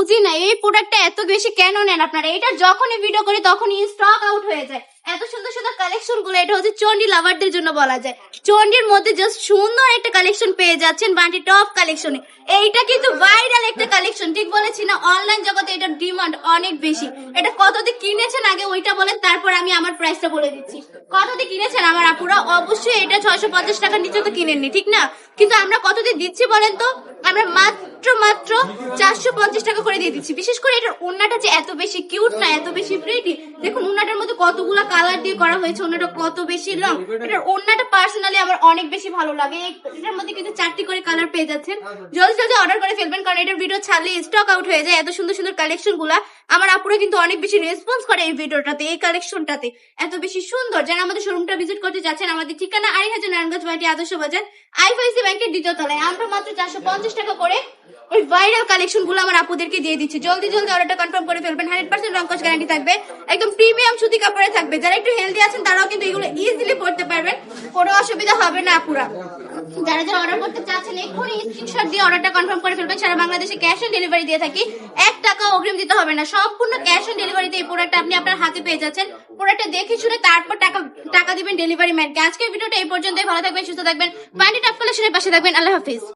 বুঝি না এই প্রোডাক্টটা এত বেশি কেন নেন আপনারা। এটা যখনই ভিডিও করি তখনই স্টক আউট হয়ে যায়। এত সুন্দর সুন্দর কালেকশন গুলো, এটা হচ্ছে চন্ডি লাভারদের জন্য বলা যায়। চন্ডির মধ্যে জাস্ট সুন্দর একটা কালেকশন পেয়ে যাচ্ছেন বান্টি টপ কালেকশনে। এইটা কিন্তু ভাইরাল একটা কালেকশন, ঠিক বলেছি না? অনলাইন জগতে এটার ডিমান্ড অনেক বেশি। এটা কত দিয়ে কিনেছেন আগে ওইটা বলেন, তারপর আমি আমার প্রাইসটা বলে দিচ্ছি। কত দিয়ে কিনেছেন আমার আপুরা? অবশ্যই এটা 650 টাকার নিচে তো কিনেননি, ঠিক না? কিন্তু আমরা কত দিয়ে দিচ্ছি বলেন তো? আমরা মাত্র মাত্র 450 টাকা করে দিয়ে দিচ্ছি। বিশেষ করে এটার ওড়নাটা যে এত বেশি কিউট না, এত বেশি প্রিটি। দেখুন ওড়নাটার মধ্যে কতগুলা কালার দিয়ে করা হয়েছে, ওড়নাটা কত বেশি লং। এটার ওড়নাটা পার্সোনালি আমার অনেক বেশি ভালো লাগে। এটার মধ্যে কিন্তু 4টি করে কালার পেয়ে যাচ্ছেন। জলদি জলদি অর্ডার করে ফেলবেন, কারণ এটার ভিডিও ছাড়লে স্টক আউট হয়ে যায়। এত সুন্দর সুন্দর কালেকশন গুলা আমার আপুরা কিন্তু অনেক বেশি রেসপন্স করে এই ভিডিওটাতে, এই কালেকশনটাতে এত বেশি সুন্দর। যারা আমাদের শোরুমটা ভিজিট করতে যাচ্ছেন, আমাদের ঠিকানা 2500 নারায়ণগঞ্জ বাটি আদর্শ বাজার, আইএফআইসি ব্যাংকের দ্বিতীয় তলায়। আমরা মাত্র 450 টাকা করে ওই ভাইরাল কালেকশন গুলো আমার আপুদেরকে দিয়ে দিচ্ছি। জলদি জলদি অর্ডারটা কনফার্ম করে ফেলবেন। 100% রংকশ গ্যারান্টি থাকবে, একদম প্রিমিয়াম সুতি কাপড়ে থাকবে। যারা একটু হেলদি আছেন তারাও কিন্তু এগুলো ইজিলি পড়তে পারবেন, কোনো অসুবিধা হবে না আপুরা। যারা যারা অর্ডার করতে চাচ্ছেন এক্ষুনি স্ক্রিনশট দিয়ে অর্ডারটা কনফার্ম করে ফেলবেন। সারা বাংলাদেশে ক্যাশ অন ডেলিভারি দিয়ে থাকি, 1 টাকা অগ্রিম দিতে হবে না, সম্পূর্ণ ক্যাশ অন ডেলিভারিতে এই প্রোডাক্টটা আপনি আপনার হাতে পেয়ে যাচ্ছেন। প্রোডাক্টটা দেখে শুনে তারপর টাকা দিবেন ডেলিভারি ম্যানকে। আজকের ভিডিওটা এই পর্যন্তই। ভালো থাকবেন, সুস্থ থাকবেন, বান্টি টপ কালেকশনের পাশে থাকবেন। আল্লাহ হাফিজ।